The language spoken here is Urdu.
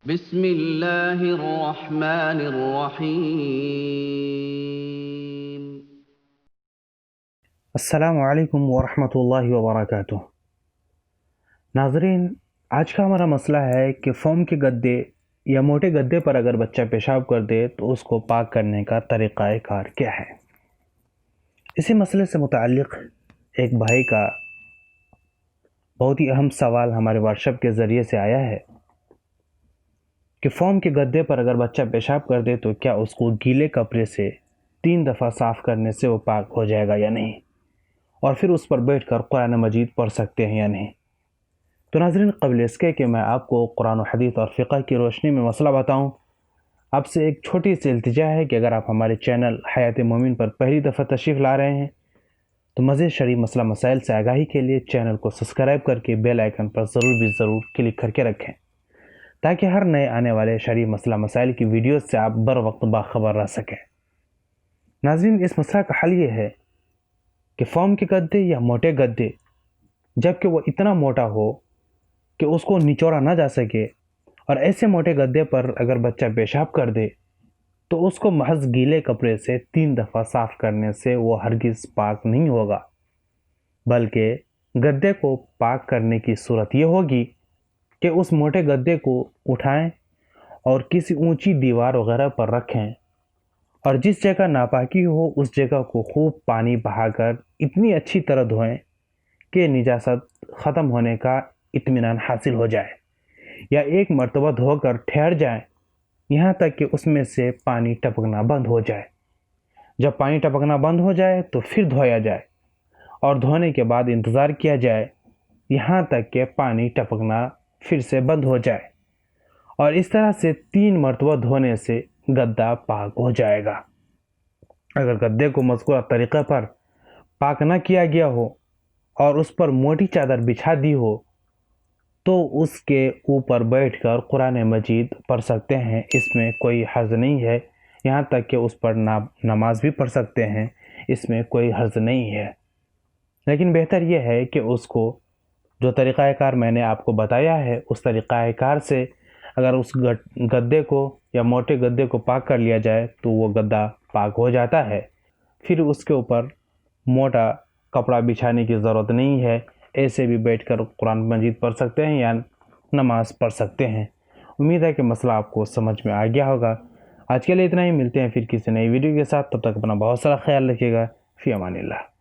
بسم اللہ الرحمن الرحیم۔ السلام علیکم ورحمۃ اللہ وبرکاتہ۔ ناظرین، آج کا ہمارا مسئلہ ہے کہ فوم کے گدے یا موٹے گدے پر اگر بچہ پیشاب کر دے تو اس کو پاک کرنے کا طریقہ کار کیا ہے۔ اسی مسئلے سے متعلق ایک بھائی کا بہت ہی اہم سوال ہمارے واٹس ایپ کے ذریعے سے آیا ہے کہ فوم کے گدے پر اگر بچہ پیشاب کر دے تو کیا اس کو گیلے کپڑے سے 3 دفعہ صاف کرنے سے وہ پاک ہو جائے گا یا نہیں، اور پھر اس پر بیٹھ کر قرآن مجید پڑھ سکتے ہیں یا نہیں۔ تو ناظرین، قبل اس کے کہ میں آپ کو قرآن و حدیث اور فقہ کی روشنی میں مسئلہ بتاؤں، آپ سے ایک چھوٹی سی التجا ہے کہ اگر آپ ہمارے چینل حیات مومن پر پہلی دفعہ تشریف لا رہے ہیں تو مزید شرعی مسئلہ مسائل سے آگاہی کے لیے چینل کو سبسکرائب کر کے بیل آئیکن پر ضرور کلک کر کے رکھیں، تاکہ ہر نئے آنے والے شرعی مسئلہ مسائل کی ویڈیوز سے آپ بر وقت باخبر رہ سکیں۔ ناظرین، اس مسئلہ کا حل یہ ہے کہ فوم کے گدے یا موٹے گدے، جبکہ وہ اتنا موٹا ہو کہ اس کو نچوڑا نہ جا سکے، اور ایسے موٹے گدے پر اگر بچہ پیشاب کر دے تو اس کو محض گیلے کپڑے سے 3 دفعہ صاف کرنے سے وہ ہرگز پاک نہیں ہوگا، بلکہ گدے کو پاک کرنے کی صورت یہ ہوگی کہ اس موٹے گدے کو اٹھائیں اور کسی اونچی دیوار وغیرہ پر رکھیں، اور جس جگہ ناپاکی ہو اس جگہ کو خوب پانی بہا کر اتنی اچھی طرح دھوئیں کہ نجاست ختم ہونے کا اطمینان حاصل ہو جائے، یا ایک مرتبہ دھو کر ٹھہر جائیں یہاں تک کہ اس میں سے پانی ٹپکنا بند ہو جائے۔ جب پانی ٹپکنا بند ہو جائے تو پھر دھویا جائے، اور دھونے کے بعد انتظار کیا جائے یہاں تک کہ پانی ٹپکنا پھر سے بند ہو جائے، اور اس طرح سے 3 مرتبہ دھونے سے گدا پاک ہو جائے گا۔ اگر گدے کو مذکورہ طریقے پر پاک نہ کیا گیا ہو اور اس پر موٹی چادر بچھا دی ہو تو اس کے اوپر بیٹھ کر قرآن مجید پڑھ سکتے ہیں، اس میں کوئی حرج نہیں ہے، یہاں تک کہ اس پر نماز بھی پڑھ سکتے ہیں، اس میں کوئی حرج نہیں ہے۔ لیکن بہتر یہ ہے کہ اس کو جو طریقہ کار میں نے آپ کو بتایا ہے اس طریقہ کار سے اگر اس گدے کو یا موٹے گدے کو پاک کر لیا جائے تو وہ گدا پاک ہو جاتا ہے، پھر اس کے اوپر موٹا کپڑا بچھانے کی ضرورت نہیں ہے، ایسے بھی بیٹھ کر قرآن مجید پڑھ سکتے ہیں یا نماز پڑھ سکتے ہیں۔ امید ہے کہ مسئلہ آپ کو سمجھ میں آ گیا ہوگا۔ آج کے لیے اتنا ہی، ملتے ہیں پھر کسی نئی ویڈیو کے ساتھ، تب تک اپنا بہت سارا خیال رکھیے گا۔ فی امان اللہ۔